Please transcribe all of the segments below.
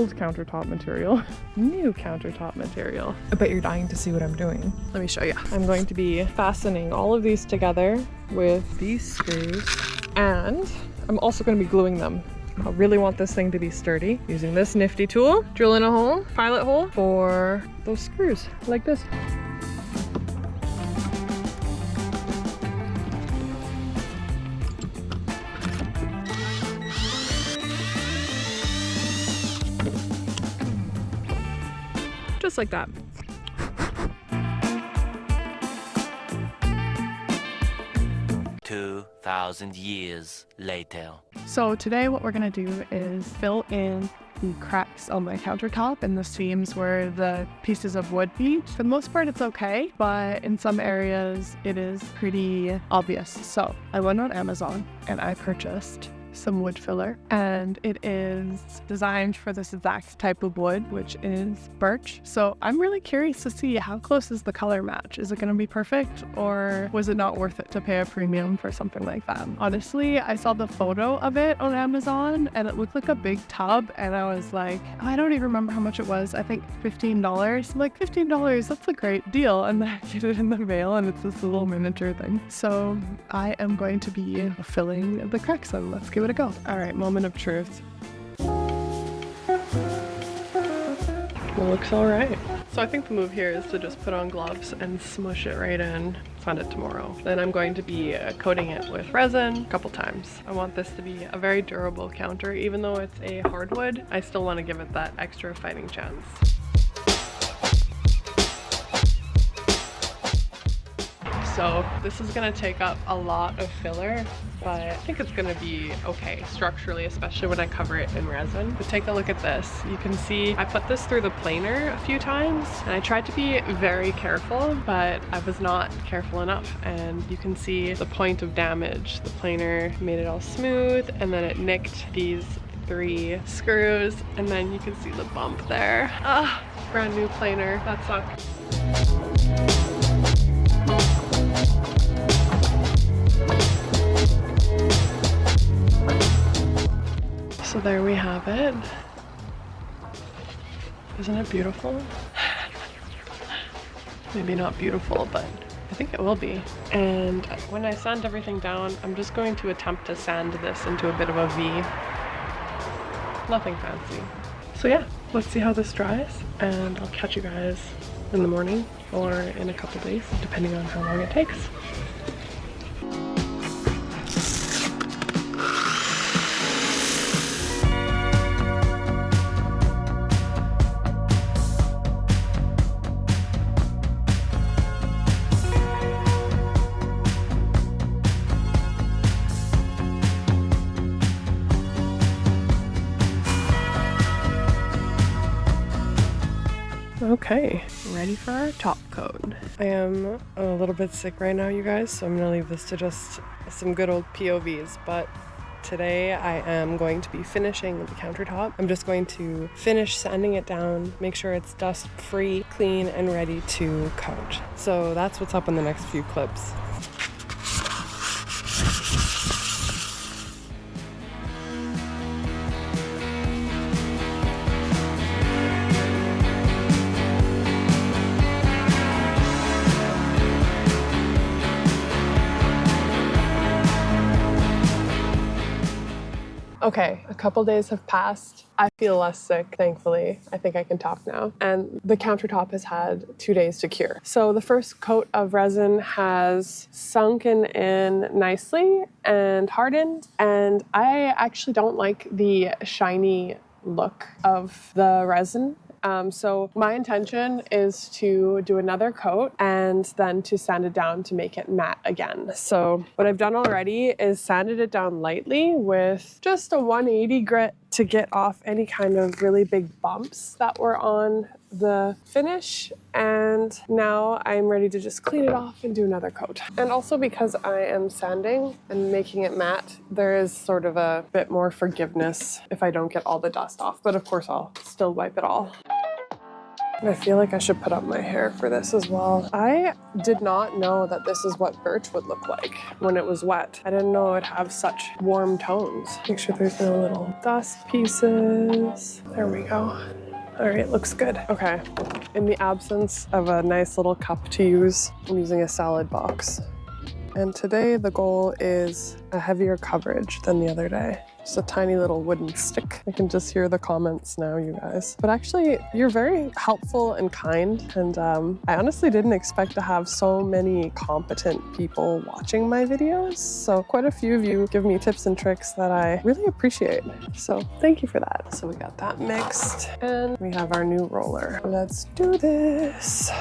old countertop material, new countertop material. I bet you're dying to see what I'm doing. Let me show you. I'm going to be fastening all of these together with these screws, and I'm also going to be gluing them. I really want this thing to be sturdy. Using this nifty tool, drilling a hole, pilot hole for those screws, like this. Just like that. $2,000 years later. So today what we're going to do is fill in the cracks on my countertop and the seams where the pieces of wood meet. For the most part it's okay, but in some areas it is pretty obvious. So I went on Amazon and I purchased some wood filler, and it is designed for this exact type of wood, which is birch. So I'm really curious to see how close is the color match. Is it going to be perfect, or was it not worth it to pay a premium for something like that? Honestly, I saw the photo of it on Amazon and it looked like a big tub, and I was like, I don't even remember how much it was. I think $15. I'm like, $15, that's a great deal. And then I get it in the mail and it's this little miniature thing. So I am going to be filling the cracks in. Let's give it a go. All right, moment of truth. It looks all right. So I think the move here is to just put on gloves and smush it right in, sand it tomorrow. Then I'm going to be coating it with resin a couple times. I want this to be a very durable counter. Even though it's a hardwood, I still want to give it that extra fighting chance. So this is going to take up a lot of filler, but I think it's going to be okay structurally, especially when I cover it in resin. But take a look at this. You can see I put this through the planer a few times, and I tried to be very careful, but I was not careful enough. And you can see the point of damage. The planer made it all smooth, and then it nicked these 3 screws, and then you can see the bump there. Ah, brand new planer. That sucked. So there we have it. Isn't it beautiful? Maybe not beautiful, but I think it will be. And when I sand everything down, I'm just going to attempt to sand this into a bit of a V. Nothing fancy. So yeah, let's see how this dries, and I'll catch you guys in the morning or in a couple days, depending on how long it takes. Okay, ready for our top coat. I am a little bit sick right now, you guys, so I'm gonna leave this to just some good old POVs, but today I am going to be finishing the countertop. I'm just going to finish sanding it down, make sure it's dust free, clean, and ready to coat. So that's what's up in the next few clips. Okay, a couple days have passed. I feel less sick, thankfully. I think I can talk now. And the countertop has had 2 days to cure. So the first coat of resin has sunken in nicely and hardened. And I actually don't like the shiny look of the resin. So my intention is to do another coat and then to sand it down to make it matte again. So what I've done already is sanded it down lightly with just a 180 grit to get off any kind of really big bumps that were on the finish. And now I'm ready to just clean it off and do another coat. And also because I am sanding and making it matte, there is sort of a bit more forgiveness if I don't get all the dust off. But of course I'll still wipe it all. I feel like I should put up my hair for this as well. I did not know that this is what birch would look like when it was wet. I didn't know it would have such warm tones. Make sure there's no little dust pieces. There we go. All right, looks good. Okay, in the absence of a nice little cup to use, I'm using a salad box. And today the goal is a heavier coverage than the other day. Just a tiny little wooden stick. I can just hear the comments now, you guys. But actually, you're very helpful and kind. And I honestly didn't expect to have so many competent people watching my videos. So quite a few of you give me tips and tricks that I really appreciate. So thank you for that. So we got that mixed and we have our new roller. Let's do this.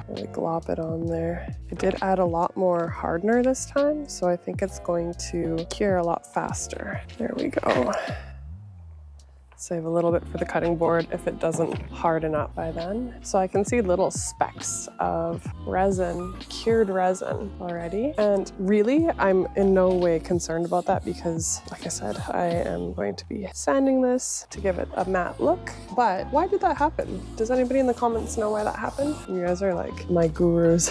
Really glop it on there. I did add a lot more hardener this time, so I think it's going to cure a lot faster. There we go. Save a little bit for the cutting board if it doesn't harden up by then. So I can see little specks of resin, cured resin already. And really, I'm in no way concerned about that because, like I said, I am going to be sanding this to give it a matte look. But why did that happen? Does anybody in the comments know why that happened? You guys are like my gurus.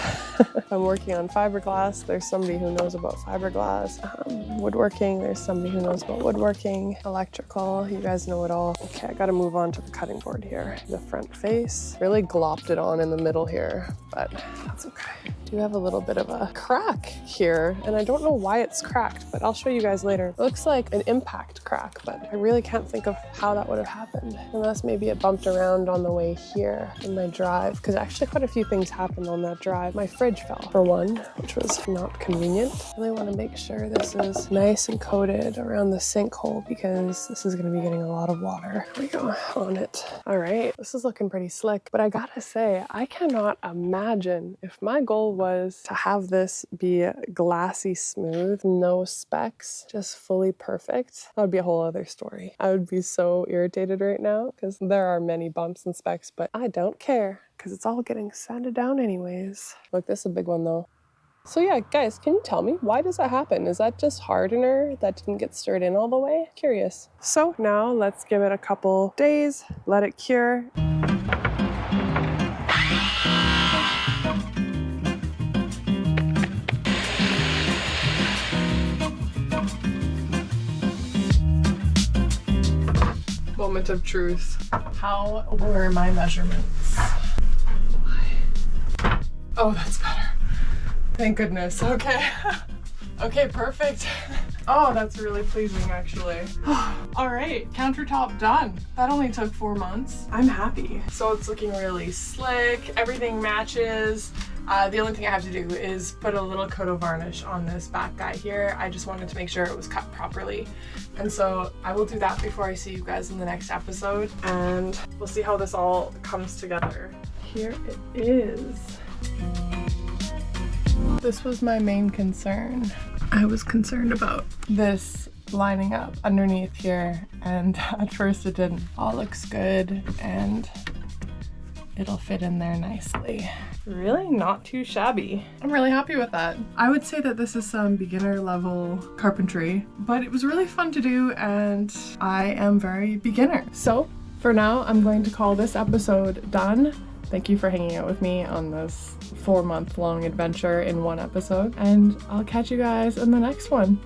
I'm working on fiberglass. There's somebody who knows about fiberglass. Woodworking, there's somebody who knows about woodworking. Electrical, you guys know it all. Okay, I gotta move on to the cutting board here. The front face, really glopped it on in the middle here, but that's okay. Do have a little bit of a crack here, and I don't know why it's cracked, but I'll show you guys later. It looks like an impact crack, but I really can't think of how that would have happened, unless maybe it bumped around on the way here in my drive, because actually quite a few things happened on that drive. My fridge fell, for one, which was not convenient. I really want to make sure this is nice and coated around the sinkhole, because this is going to be getting a lot of water. Here we go on it. All right, this is looking pretty slick, but I gotta say, I cannot imagine if my goal was to have this be glassy smooth, no specks, just fully perfect, that would be a whole other story. I would be so irritated right now because there are many bumps and specks, but I don't care because it's all getting sanded down anyways. Look, this is a big one though. So yeah, guys, can you tell me, why does that happen? Is that just hardener that didn't get stirred in all the way? Curious. So now let's give it a couple days, let it cure. Moment of truth. How were my measurements? Oh, that's better. Thank goodness. Okay. Okay, perfect. Oh, that's really pleasing, actually. All right, countertop done. That only took 4 months. I'm happy. So it's looking really slick. Everything matches. The only thing I have to do is put a little coat of varnish on this back guy here. I just wanted to make sure it was cut properly. And so I will do that before I see you guys in the next episode. And we'll see how this all comes together. Here it is. This was my main concern. I was concerned about this lining up underneath here, and at first it didn't. All looks good and it'll fit in there nicely. Really not too shabby. I'm really happy with that. I would say that this is some beginner level carpentry, but it was really fun to do and I am very beginner. So for now, I'm going to call this episode done. Thank you for hanging out with me on this 4-month-long adventure in one episode, and I'll catch you guys in the next one.